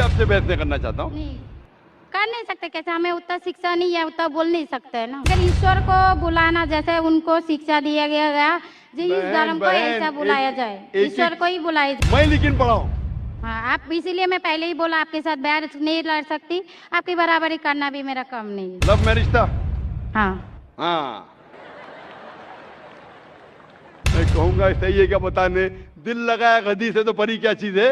आपसे बहस नहीं करना चाहता हूँ। नहीं कर नहीं सकते, कैसे हमें उतना शिक्षा नहीं है, उतना बोल नहीं सकते है ना। अगर ईश्वर को बुलाना जैसे उनको शिक्षा दिया गया जो इस धर्म को ऐसा बुलाया जाए, ईश्वर को ही बुलाया जाए। मैं लेकिन पढ़ा हूँ। हाँ, आप इसीलिए मैं पहले ही बोला आपके साथ बहस नहीं लड़ सकती, आपकी बराबरी करना भी मेरा काम नहीं है। लव मैरिज था? हाँ मैं कहूंगा सही है क्या बताने, दिल लगाया गद्दी से तो परी क्या चीज है।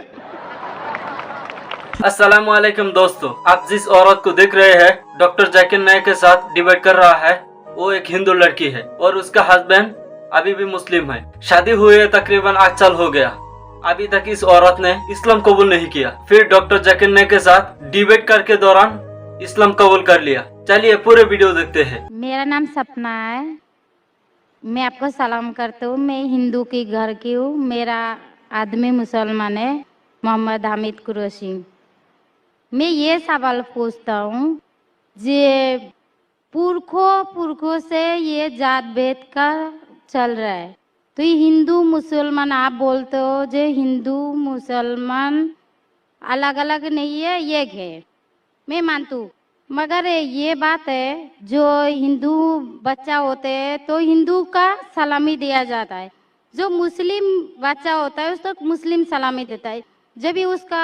अस्सलामुअलैकुम दोस्तों, आप जिस औरत को देख रहे हैं डॉक्टर जाकिर नायक के साथ डिबेट कर रहा है, वो एक हिंदू लड़की है और उसका हस्बैंड अभी भी मुस्लिम है। शादी हुए तकरीबन 8 साल हो गया, अभी तक इस औरत ने इस्लाम कबूल नहीं किया। फिर डॉक्टर जाकिर नायक के साथ डिबेट करके दौरान इस्लाम कबूल कर लिया। चलिए पूरे वीडियो देखते हैं। मेरा नाम सपना है, मैं आपको सलाम करता हूँ। मैं हिंदू की घर की हूँ, मेरा आदमी मुसलमान है, मोहम्मद हामिद कुरैशी। मैं ये सवाल पूछता हूँ, जे पुरखों से ये जात भेद का चल रहा है, तो ये हिंदू मुसलमान आप बोलते हो, जो हिंदू मुसलमान अलग अलग नहीं है, एक है, मैं मानती हूँ। मगर ये बात है, जो हिंदू बच्चा होते हैं तो हिंदू का सलामी दिया जाता है, जो मुस्लिम बच्चा होता है उसको मुस्लिम सलामी देता है। जब भी उसका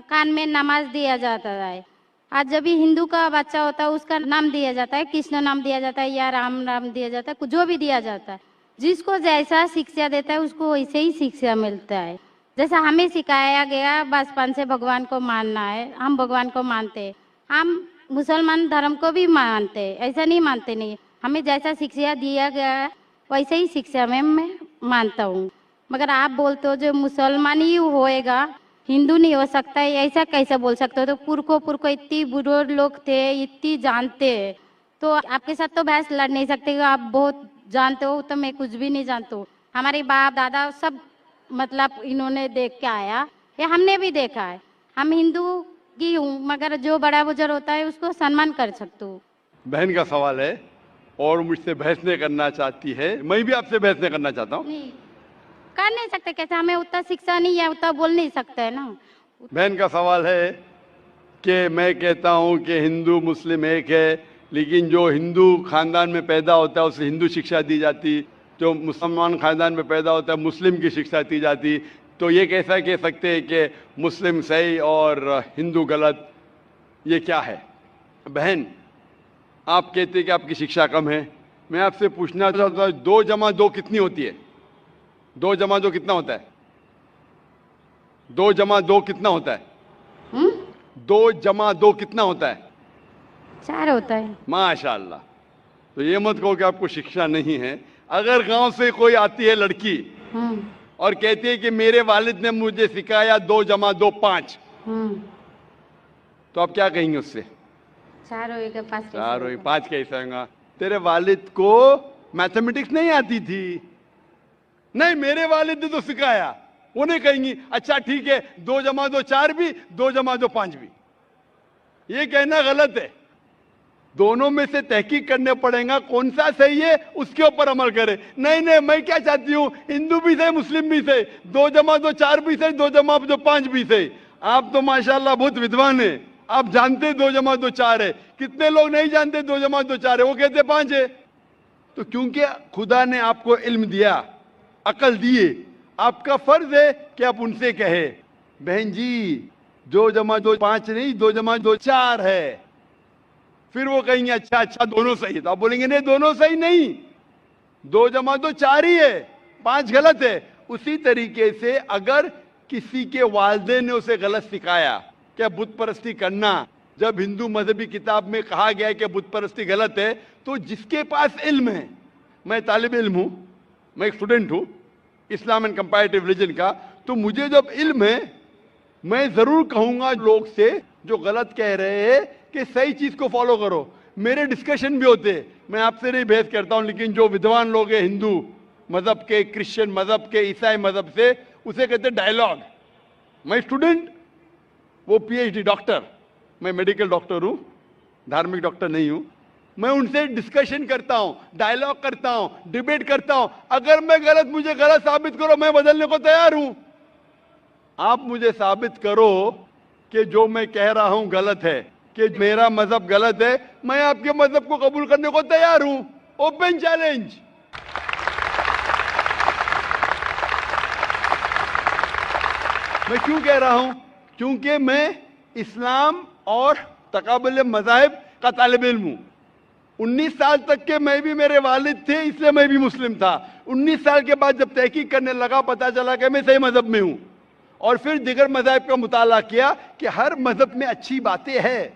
कान में नमाज दिया जाता है, आज जब भी हिंदू का बच्चा होता है उसका नाम दिया जाता है, कृष्ण नाम दिया जाता है या राम नाम दिया जाता है, जो भी दिया जाता है। जिसको जैसा शिक्षा देता है उसको वैसे ही शिक्षा मिलता है। जैसा हमें सिखाया गया बचपन से भगवान को मानना है, हम भगवान को मानते हैं, हम मुसलमान धर्म को भी मानते हैं, ऐसा नहीं मानते नहीं। हमें जैसा शिक्षा दिया गया है वैसे ही शिक्षा में मैं मानता हूँ। मगर आप बोलते हो जो मुसलमान ही होएगा, हिंदू नहीं हो सकता है, ऐसा कैसे बोल सकते हो? तो पुरखों इतनी बुजुर्ग लोग थे, इतनी जानते हैं, तो आपके साथ तो बहस लड़ नहीं सकते। आप बहुत जानते हो, तो मैं कुछ भी नहीं जानती हूँ। हमारे बाप दादा सब मतलब इन्होंने देख के आया, या हमने भी देखा है। हम हिंदू की हूँ, मगर जो बड़ा बुजुर्ग होता है उसको सम्मान कर सकती हूँ। बहन का सवाल है और मुझसे बहस नहीं करना चाहती है, मैं भी आपसे बहस नहीं करना चाहता हूँ। नहीं कर नहीं सकते, कैसे हमें उतना शिक्षा नहीं है, उतना बोल नहीं सकते है ना। बहन का सवाल है कि मैं कहता हूँ कि हिंदू मुस्लिम एक है, लेकिन जो हिंदू खानदान में पैदा होता है उसे हिंदू शिक्षा दी जाती, जो मुसलमान खानदान में पैदा होता है मुस्लिम की शिक्षा दी जाती। तो ये कैसा कह सकते हैं कि मुस्लिम सही और हिंदू गलत? ये क्या है? बहन, आप कहते हैं कि आपकी शिक्षा कम है, मैं आपसे पूछना चाहता हूँ 2 जमा 2 कितनी होती है? 2 जमा 2 कितना होता है? 2 जमा 2 कितना होता है? 2 जमा 2 कितना होता है? 4 होता है। माशाअल्लाह। तो ये मत कहो कि आपको शिक्षा नहीं है। अगर गांव से कोई आती है लड़की और कहती है कि मेरे वालिद ने मुझे सिखाया 2 जमा 2 5, तो आप क्या कहेंगे उससे? 4 होएगा 5 4 होगा 5 कैसे होगा? तेरे वालिद को मैथमेटिक्स नहीं आती थी? नहीं, मेरे वालिद ने तो सिखाया। उन्हें कहेंगी अच्छा ठीक है, 2 जमा 2 4 भी, 2 जमा 2 5 भी। ये कहना गलत है। दोनों में से तहकीक करने पड़ेगा, कौन सा सही है उसके ऊपर अमल करे। नहीं नहीं, मैं क्या चाहती हूँ, हिंदू भी सही मुस्लिम भी सही, 2 जमा 2 4 भी सही, 2 जमा 2 5 भी सही। आप तो माशाल्लाह बहुत विद्वान है, आप जानते 2 जमा 2 4 है। कितने लोग नहीं जानते 2 जमा 2 4 है, वो कहते 5 है। तो क्योंकि खुदा ने आपको इल्म दिया, अकल दिए, आपका फर्ज है कि आप उनसे कहे बहन जी 2 जमा 2 5 नहीं, 2 जमा 2 4 है। फिर वो कहेंगे अच्छा अच्छा दोनों सही है, तो आप बोलेंगे नहीं दोनों सही नहीं, 2 जमा 2 4 ही है, 5 गलत है। उसी तरीके से अगर किसी के वालिदैन ने उसे गलत सिखाया क्या बुत परस्ती करना, जब हिंदू मजहबी किताब में कहा गया है कि बुत परस्ती गलत है, तो जिसके पास इल्म है, मैं तालिब इल्म हूं, मैं एक स्टूडेंट हूं इस्लाम एंड कंपैरेटिव रिलीजन का, तो मुझे जब इल्म है मैं जरूर कहूंगा लोग से जो गलत कह रहे हैं कि सही चीज को फॉलो करो। मेरे डिस्कशन भी होते, मैं आपसे नहीं बहस करता हूं, लेकिन जो विद्वान लोग हैं हिंदू मजहब के, क्रिश्चियन मजहब के, ईसाई मजहब से, उसे कहते डायलॉग। मैं स्टूडेंट, वो पीएचडी डॉक्टर, मैं मेडिकल डॉक्टर हूं, धार्मिक डॉक्टर नहीं हूं। मैं उनसे डिस्कशन करता हूं, डायलॉग करता हूं, डिबेट करता हूं। अगर मैं गलत, मुझे गलत साबित करो, मैं बदलने को तैयार हूं। आप मुझे साबित करो कि जो मैं कह रहा हूं गलत है, कि मेरा मजहब गलत है, मैं आपके मजहब को कबूल करने को तैयार हूं। Open challenge. मैं क्यों कह रहा हूं? क्योंकि मैं इस्लाम और तकाबुल मज़ाहिब का तालिब इल्म हूं। 19 साल तक के मैं भी, मेरे वालिद थे इसलिए मैं भी मुस्लिम था। 19 साल के बाद जब तहकीक करने लगा, पता चला कि मैं सही मजहब में हूं। और फिर दिगर मज़ाहिब का मुताला किया कि हर मजहब में अच्छी बातें हैं।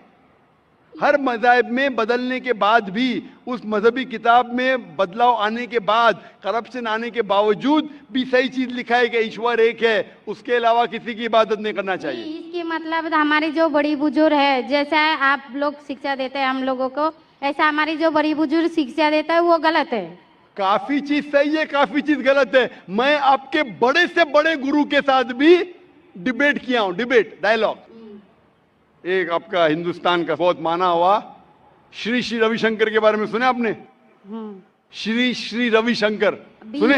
हर मज़ाहिब में बदलने के बाद भी, उस मजहबी किताब में बदलाव आने के बाद, करप्शन आने के बावजूद भी सही चीज लिखा है कि ईश्वर एक है, उसके अलावा किसी की इबादत नहीं करना चाहिए। इसके मतलब हमारी जो बड़ी बुजुर्ग है, जैसा आप लोग शिक्षा देते हैं हम लोगों को, ऐसा हमारी जो बड़ी बुजुर्ग शिक्षा देता है वो गलत है। काफी चीज सही है, काफी चीज गलत है। मैं आपके बड़े से बड़े गुरु के साथ भी डिबेट किया हूं, डिबेट, डायलॉग। एक आपका हिंदुस्तान का बहुत माना हुआ श्री श्री रविशंकर के बारे में सुने आपने? श्री श्री रविशंकर सुने?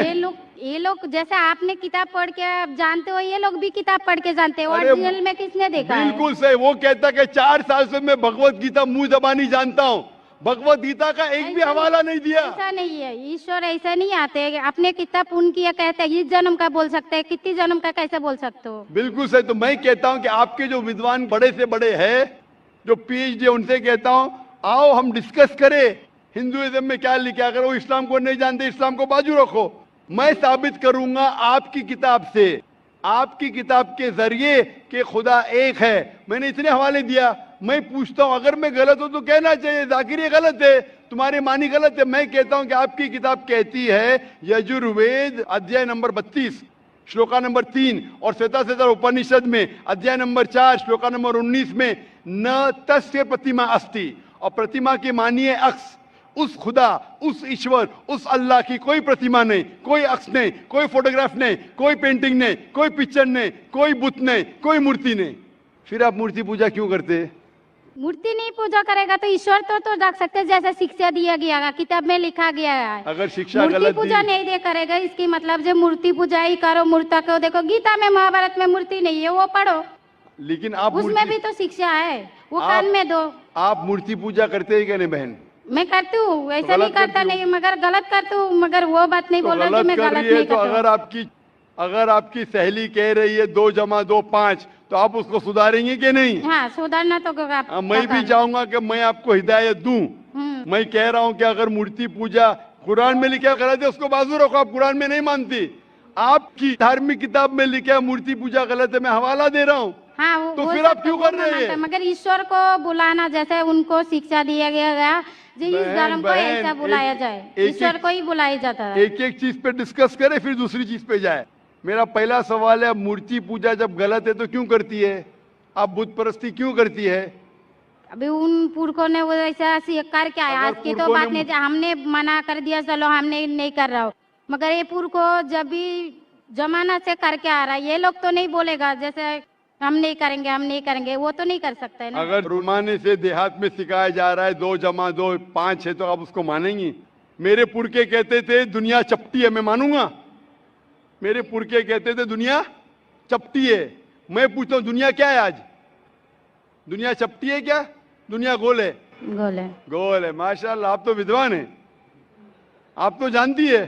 ये लोग जैसे आपने किताब पढ़ के आप जानते हो, ये लोग भी किताब पढ़ के जानते हो। अरे ओरिजिनल में किसने देखा है? बिल्कुल सही। वो कहता है कि 4 साल से मैं भगवत गीता मुंह जबानी जानता हूँ, भगवत गीता का एक भी हवाला नहीं दिया। ऐसा नहीं है, ईश्वर ऐसा नहीं आते। अपने कितना पुण्य किया कहते हैं, इस जन्म का बोल सकते हैं, कितनी जन्म का कैसे बोल सकते हो? बिल्कुल सही। तो मैं कहता हूं कि आपके जो विद्वान बड़े से बड़े हैं, जो पीएचडी, उनसे कहता हूं आओ हम डिस्कस करें हिंदुइज्म में क्या लिखा। अगर वो इस्लाम को नहीं जानते, इस्लाम को बाजू रखो। मैं साबित करूंगा आपकी किताब से, आपकी किताब के जरिए कि खुदा एक है। मैंने इतने हवाले दिया। मैं पूछता हूं अगर मैं गलत हूं तो कहना चाहिए जाकिर ये गलत है, तुम्हारी मानी गलत है। मैं कहता हूं कि आपकी किताब कहती है यजुर्वेद अध्याय नंबर 32 श्लोका नंबर 3 और श्वेताश्वेतर उपनिषद में अध्याय नंबर 4 श्लोका नंबर 19 में न तस्य प्रतिमा अस्ति, और प्रतिमा की मानिए अक्स। उस खुदा, उस ईश्वर, उस अल्लाह की कोई प्रतिमा नहीं, कोई अक्स नहीं, कोई फोटोग्राफ नहीं, कोई पेंटिंग नहीं, कोई पिक्चर नहीं, कोई बुत नहीं, कोई मूर्ति नहीं। फिर आप मूर्ति पूजा क्यों करते हैं? मूर्ति नहीं पूजा करेगा तो ईश्वर तो रख सकते हैं, जैसे शिक्षा दिया गया है, किताब में लिखा गया है। अगर शिक्षा मूर्ति गलत पूजा दी, नहीं दे करेगा, इसकी मतलब जो मूर्ति पूजा ही करो, मूर्ता को देखो, गीता में महाभारत में मूर्ति नहीं है, वो पढ़ो, लेकिन आप उसमें भी तो शिक्षा है, वो कान में दो। आप मूर्ति पूजा करते हैं क्या नहीं बहन? मैं करती हूँ, ऐसा गलत नहीं करता करती नहीं, मगर गलत करती हूँ। मगर वो बात नहीं तो बोल रहा कि मैं कर गलत रही है। नहीं तो करता। अगर आपकी सहेली कह रही है 2 + 2 5, तो आप उसको सुधारेंगे कि नहीं? हाँ, सुधारना तो आप मैं भी चाहूंगा कि मैं आपको हिदायत दूं। मैं कह रहा हूं कि अगर मूर्ति पूजा कुरान में लिखा गलत है, उसको बाजू रखो। आप कुरान में नहीं मानती, आपकी धार्मिक किताब में लिखा है मूर्ति पूजा गलत है, मैं हवाला दे रहा हूँ। हाँ, तो फिर आप क्यों कर रहे हैं? मगर ईश्वर को बुलाना, जैसे उनको शिक्षा दिया गया जी, इस धर्म को ऐसा बुलाया जाए, ईश्वर को ही बुलाया जाता है। एक एक चीज पे डिस्कस करे, फिर दूसरी चीज पे जाए। मेरा पहला सवाल है, मूर्ति पूजा जब गलत है तो क्यों करती है? आप बुत परस्ती क्यों करती है? अभी उन पुरखों ने वो ऐसा स्वीकार किया है। आज की तो बात नहीं, हमने मना कर दिया, चलो हमने नहीं कर रहा हूँ, मगर ये पुरखों जब भी जमाना से करके आ रहा है, ये लोग तो नहीं बोलेगा जैसे हम नहीं करेंगे, हम नहीं करेंगे, वो तो नहीं कर सकते ना। अगर रुमाने से देहात में सिखाया जा रहा है 2 + 2 5 है, तो आप उसको मानेंगी? मेरे पुरखे कहते थे दुनिया चपटी है, मैं मानूंगा? मेरे पुरखे कहते थे दुनिया चपटी है। मैं पूछता हूँ दुनिया क्या है आज? दुनिया चपटी है क्या? दुनिया गोल है? गोल है। गोल है। माशाल्लाह, आप तो विद्वान है, आप तो जानती है।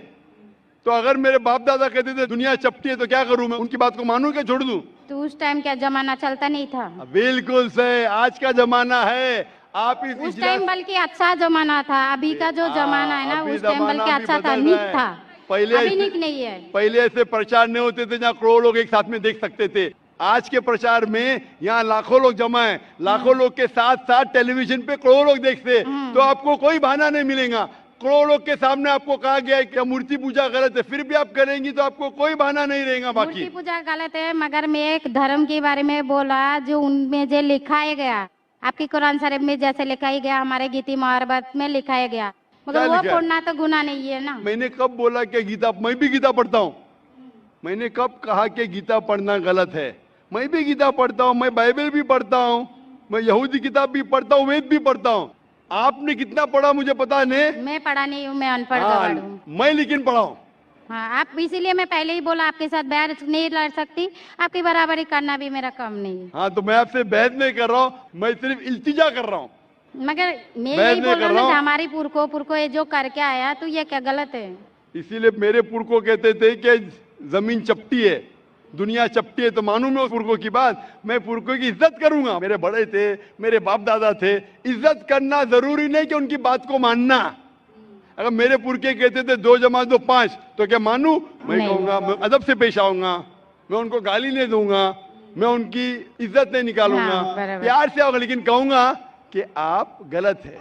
तो अगर मेरे बाप दादा कहते थे दुनिया चपटी है, तो क्या करूं मैं? उनकी बात को मानूं क्या छोड़ दूं? तो उस टाइम क्या जमाना चलता नहीं था? बिल्कुल सही, आज का जमाना है। आप उस टाइम बल्कि अच्छा जमाना था, अभी का जो जमाना है ना, उस टाइम बल्कि अच्छा था, नीक था। पहले अभी नीक नहीं है। पहले ऐसे प्रचार नहीं होते थे जहाँ करोड़ों लोग एक साथ में देख सकते थे। आज के प्रचार में यहाँ लाखों लोग जमा है, लाखों लोग के साथ साथ टेलीविजन पे करोड़ों लोग देखते, तो आपको कोई बहाना नहीं मिलेगा। करोड़ों लोग के सामने आपको कहा गया है कि मूर्ति पूजा गलत है, फिर भी आप करेंगी तो आपको कोई बहाना नहीं रहेगा। बाकी मूर्ति पूजा गलत है, मगर मैं एक धर्म के बारे में बोला जो उनमें जो लिखाया गया, आपकी कुरान शरीफ में जैसे लिखाया गया, हमारे गीता महाभारत में लिखाया गया, मगर वो पढ़ना तो गुनाह नहीं है ना। मैंने कब बोला कि गीता? मैं भी गीता पढ़ता हूँ। मैंने कब कहा कि गीता पढ़ना गलत है? मैं भी गीता पढ़ता हूँ, मैं बाइबल भी पढ़ता हूँ, मैं यहूदी किताब भी पढ़ता हूँ, वेद भी पढ़ता हूँ। आपने कितना पढ़ा मुझे पता नहीं, मैं पढ़ा नहीं हूँ, मैं अनपढ़ गवार हूँ। मैं लेकिन पढ़ा हूँ। हाँ, आप इसीलिए मैं पहले ही बोला आपके साथ बहस नहीं लड़ सकती, आपकी बराबरी करना भी मेरा कम नहीं है। हाँ, तो मैं आपसे बहस नहीं कर रहा हूँ, मैं सिर्फ इल्तिजा कर रहा हूँ। मगर मैं मैं यही नहीं बोल कर रहा रहा हूँ हूँ। कि हमारी पुरखों ये जो करके आया तो ये क्या गलत है? इसीलिए मेरे पुरखों कहते थे कि जमीन चपटी है, दुनिया चपटी है, तो मानूं मैं उस पुरखों की बात, मैं पुरखों की इज्जत करूंगा। मेरे बड़े थे, मेरे बाप दादा थे, इज्जत करना जरूरी नहीं कि उनकी बात को मानना। अगर मेरे पुरखे कहते थे 2 + 2 5, तो क्या मानूं? मैं नहीं। कहूंगा, मैं अदब से पेश आऊंगा, मैं उनको गाली नहीं दूंगा, मैं उनकी इज्जत नहीं निकालूंगा, हाँ, बराबर। प्यार से आऊंगा, लेकिन कहूंगा कि आप गलत है।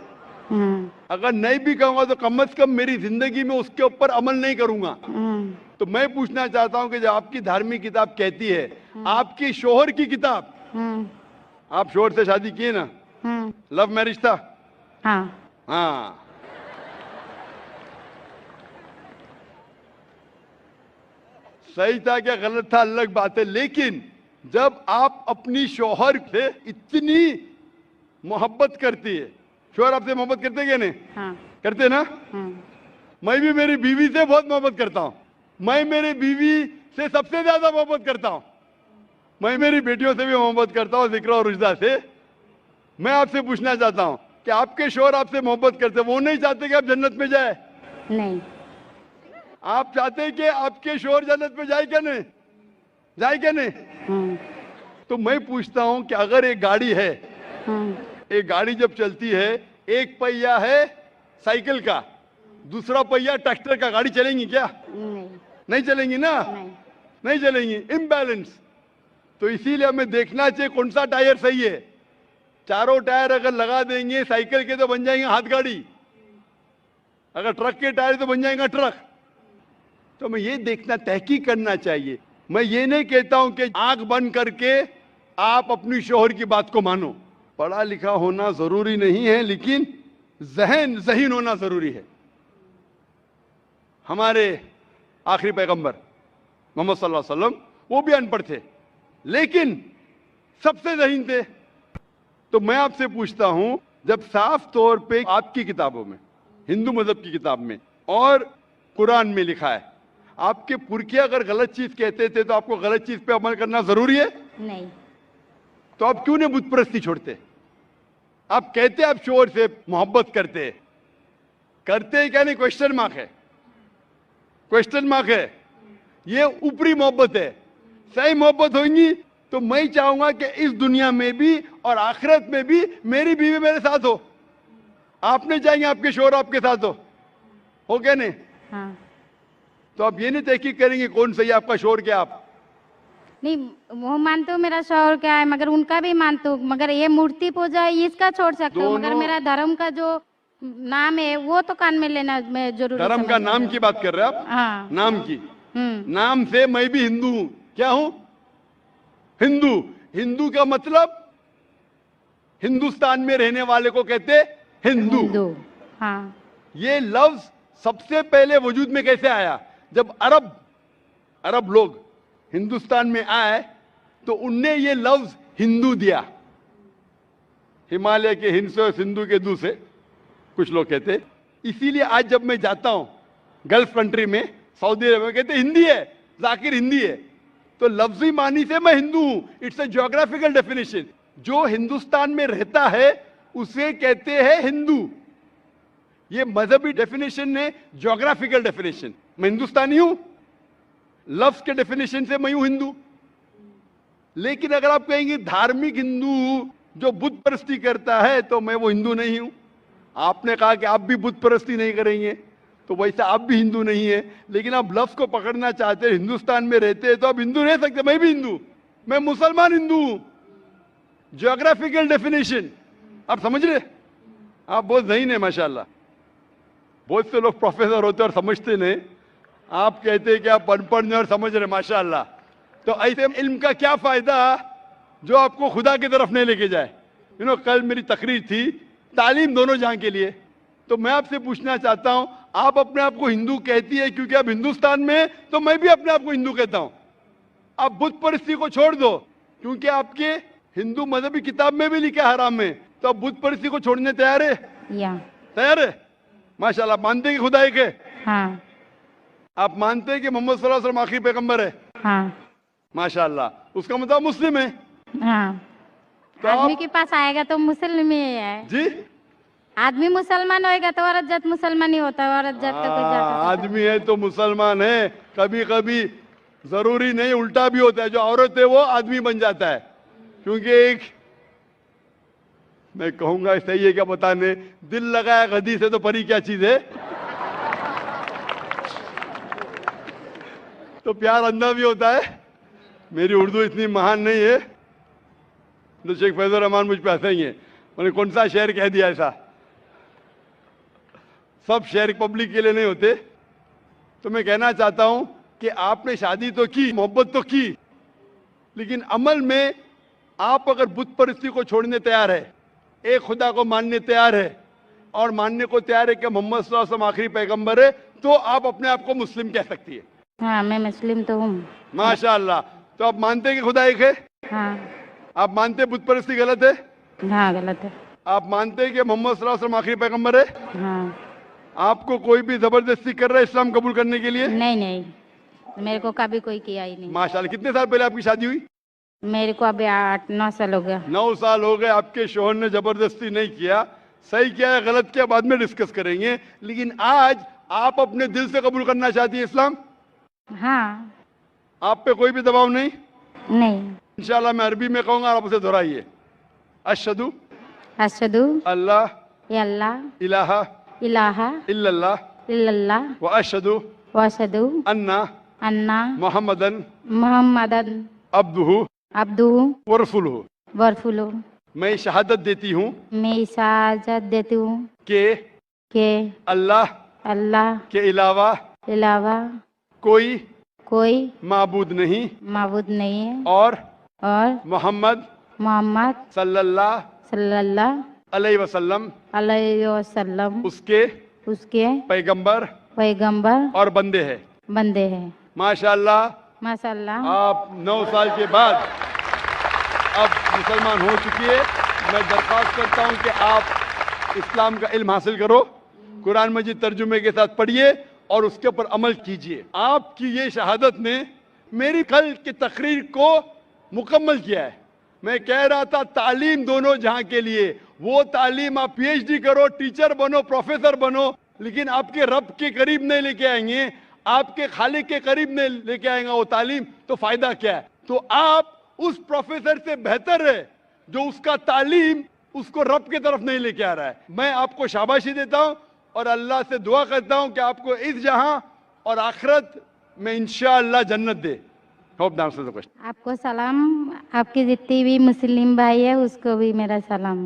अगर नहीं भी कहूंगा तो कम से कम मेरी जिंदगी में उसके ऊपर अमल नहीं करूंगा। तो मैं पूछना चाहता हूं कि जो आपकी धार्मिक किताब कहती है, आपकी शोहर की किताब, आप शोहर से शादी किए ना, लव मैरिज था? हाँ, हाँ, सही था क्या गलत था अलग बात है, लेकिन जब आप अपनी शोहर से इतनी मोहब्बत करती है, शोहर आपसे मोहब्बत करते क्या नहीं? हाँ, करते ना? मैं भी मेरी बीवी से बहुत मोहब्बत करता हूं, मैं मेरी बीवी से सबसे ज्यादा मोहब्बत करता हूं, मैं मेरी बेटियों से भी मोहब्बत करता हूं, जिक्र और रुजदा से। मैं आपसे पूछना चाहता हूं कि आपके शोहर आपसे मोहब्बत करते, वो नहीं चाहते कि आप जन्नत में जाए? नहीं, आप चाहते हैं कि आपके शोहर जन्नत में जाए क्या नहीं? जाए क्या नहीं? तो मैं पूछता हूं कि अगर एक गाड़ी है, एक गाड़ी जब चलती है, एक पहिया है साइकिल का, दूसरा पहिया ट्रैक्टर का, गाड़ी चलेंगी क्या? नहीं, नहीं चलेंगी ना? नहीं, नहीं चलेंगी, इम्बैलेंस। तो इसीलिए हमें देखना चाहिए कौन सा टायर सही है। चारों टायर अगर लगा देंगे साइकिल के तो बन जाएंगे हाथ गाड़ी, अगर ट्रक के टायर तो बन जाएगा ट्रक। तो हमें ये देखना, तहकीक करना चाहिए। मैं ये नहीं कहता हूं कि आंख बंद करके आप अपनी शोहर की बात को मानो। पढ़ा लिखा होना जरूरी नहीं है, लेकिन ज़हीन होना जरूरी है। हमारे आखिरी पैगंबर मोहम्मद सल्लल्लाहु अलैहि वसल्लम, वो भी अनपढ़ थे, लेकिन सबसे ज़हीन थे। तो मैं आपसे पूछता हूं, जब साफ तौर पे आपकी किताबों में, हिंदू मजहब की किताब में और कुरान में लिखा है, आपके पुरखे अगर गलत चीज कहते थे तो आपको गलत चीज पे अमल करना जरूरी है? नहीं, तो आप क्यों नहीं बुत परस्ती छोड़ते? आप कहते आप शोहर से मोहब्बत करते क्या नहीं? क्वेश्चन मार्क है, क्वेश्चन मार्क है। ये ऊपरी मोहब्बत है। सही मोहब्बत होगी तो मैं चाहूंगा कि इस दुनिया में भी और आखिरत में भी मेरी बीवी मेरे साथ हो। आप नहीं चाहेंगे आपके शोहर आपके साथ हो क्या नहीं? हाँ, तो आप ये नहीं तहकीक करेंगे कौन सही आपका शोहर क्या? आप नहीं, वो मानते हो मेरा शौहर क्या है, मगर उनका भी मानते हो, मगर ये मूर्ति पूजा है इसका छोड़ सकते हो, मगर दोनों- मेरा धर्म का जो नाम है वो तो कान में लेना मैं जरूरी धर्म का समझती नाम हूँ। की बात कर रहे हैं आप? हाँ, नाम की, नाम से मैं भी हिंदू हूं। क्या हूं? हिंदू। हिंदू का मतलब हिंदुस्तान में रहने वाले को कहते हिंदू। हिंदू। हाँ, ये लफ्ज सबसे पहले वजूद में कैसे आया? जब अरब लोग हिंदुस्तान में आए तो उनने ये लफ्ज हिंदू दिया। हिमालय के हिंद से और सिंधु के दू से कुछ लोग कहते। इसीलिए आज जब मैं जाता हूं गल्फ कंट्री में, सऊदी अरब में, कहते हिंदी है, जाकिर हिंदी है। तो लफ्जी मानी से मैं हिंदू हूं। It's a geographical definition. जो हिंदुस्तान में रहता है उसे कहते हैं हिंदू। ये मजहबी डेफिनेशन ने ज्योग्राफिकल डेफिनेशन। मैं हिंदुस्तानी हूं, लफ्ज के डेफिनेशन से मैं हूं हिंदू। लेकिन अगर आप कहेंगे धार्मिक हिंदू जो बुत परस्ती करता है, तो मैं वो हिंदू नहीं हूं। आपने कहा कि आप भी बुत परस्ती नहीं करेंगे, तो वैसा आप भी हिंदू नहीं है। लेकिन आप लफ्ज को पकड़ना चाहते हैं, हिंदुस्तान में रहते हैं तो आप हिंदू रह सकते। मैं भी हिंदू, मैं मुसलमान हिंदू हूं। ज्योग्राफिकल डेफिनेशन आप समझ रहे? आप बहुत ज़हीन है माशाल्लाह। बहुत से लोग प्रोफेसर होते और समझते नहीं। आप कहते हैं कि आप अनपढ़ नहीं और समझ रहे, माशाल्लाह। तो ऐसे इल्म का क्या फायदा जो आपको खुदा की तरफ नहीं लेके जाए? कल मेरी तकरीर थी तालीम दोनों जहां के लिए। तो मैं आपसे पूछना चाहता हूं, आप अपने आप को हिंदू कहती है क्योंकि आप हिंदुस्तान में हैं, तो मैं भी अपने आप को हिंदू कहता हूं। आप बुत परस्ती को छोड़ दो क्योंकि आपके हिंदू मजहबी किताब में भी लिखा है हराम में, तो आप बुत परस्ती को छोड़ने तैयार है? या तैयार है? माशाल्लाह। मानते हैं कि खुदा एक है? हाँ, आप मानते हैं कि मोहम्मद सल्लल्लाहु अलैहि वसल्लम आखिरी पैगंबर है? हाँ माशाल्लाह, उसका मतलब मुस्लिम है। हाँ। तो आदमी आप के पास आएगा तो मुस्लिम ही है। जी, आदमी मुसलमान होएगा तो औरत जात मुसलमान ही होता है, औरत जात का कोई जात होता है। आदमी है तो मुसलमान है। कभी कभी जरूरी नहीं, उल्टा भी होता है, जो औरत है वो आदमी बन जाता है। क्योंकि एक, मैं कहूंगा सही है क्या बताने, दिल लगाया गधी से तो परी क्या चीज है। तो प्यार अंधा भी होता है। मेरी उर्दू इतनी महान नहीं है तो शेख फैजुर रहमान मुझ पे हंसेंगे, मैंने कौन सा शेर कह दिया ऐसा। सब शेर पब्लिक के लिए नहीं होते। तो मैं कहना चाहता हूं कि आपने शादी तो की, मोहब्बत तो की, लेकिन अमल में आप अगर बुत परस्ती को छोड़ने तैयार है, एक खुदा को मानने तैयार है और मानने को तैयार है कि मोहम्मद सल्लल्लाहु अलैहि वसल्लम आखिरी पैगंबर है, तो आप अपने आप को मुस्लिम कह सकती है। हाँ, मैं मुस्लिम तो हूँ। माशाअल्लाह। तो आप मानते हैं कि खुदा एक है? हाँ। आप मानते हैं बुत परस्ती गलत है? हाँ, गलत है। आप मानते हैं कि मोहम्मद सल्लल्लाहु अलैहि वसल्लम आखिरी पैगंबर है? हाँ। आपको कोई भी जबरदस्ती कर रहा है इस्लाम कबूल करने के लिए? नहीं नहीं, मेरे को कभी कोई किया ही नहीं। माशाअल्लाह। कितने साल पहले आपकी शादी हुई? मेरे को अभी 8-9 साल हो गया। 9 साल हो गए। आपके शोहर ने जबरदस्ती नहीं किया। सही किया है गलत किया बाद में डिस्कस करेंगे, लेकिन आज आप अपने दिल से कबूल करना चाहती है इस्लाम? हाँ। आप पे कोई भी दबाव नहीं? नहीं। इंशाल्लाह मैं अरबी में कहूंगा, आप उसे दोहराइए। अशहदु अशहदु अल्लाह अल्लाह इलाहा इलाहा इल्लल्लाह इल्लल्लाह व अशहदु व अशहदु अन्ना अन्ना मुहम्मदन मुहम्मदन अब्दुहु अब्दुहु व रसूलुहु। व रसूलुहु। मैं शहादत देती हूँ मैं इजाजत देती हूँ कि अल्लाह के अलावा कोई माबूद नहीं माबूद नहीं है और मोहम्मद सल्लल्लाहु अलैहि वसल्लम अलैहि वसल्लम उसके पैगंबर और बंदे हैं। माशाअल्लाह। माशाअल्लाह। आप 9 साल के बाद अब मुसलमान हो चुकी है। मैं दरख्वास्त करता हूं कि आप इस्लाम का इल्म हासिल करो, कुरान मजीद तर्जुमे के साथ पढ़िए और उसके ऊपर अमल कीजिए। आपकी ये शहादत ने मेरी कल की तकरीर को मुकम्मल किया है। मैं कह रहा था तालीम दोनों जहां के लिए, वो तालीम आप पीएचडी करो, टीचर बनो, प्रोफेसर बनो, लेकिन आपके रब के करीब नहीं लेके आएंगे, आपके खालिक के करीब नहीं लेके आएगा वो तालीम, तो फायदा क्या है? तो आप उस प्रोफेसर से बेहतर है जो उसका तालीम उसको रब की तरफ नहीं लेके आ रहा है। मैं आपको शाबाशी देता हूं और अल्लाह से दुआ करता हूं कि आपको इस जहां और आखिरत में इंशाअल्लाह जन्नत दे। Hope the answer the question. आपको सलाम, आपके जितने भी मुस्लिम भाई है उसको भी मेरा सलाम।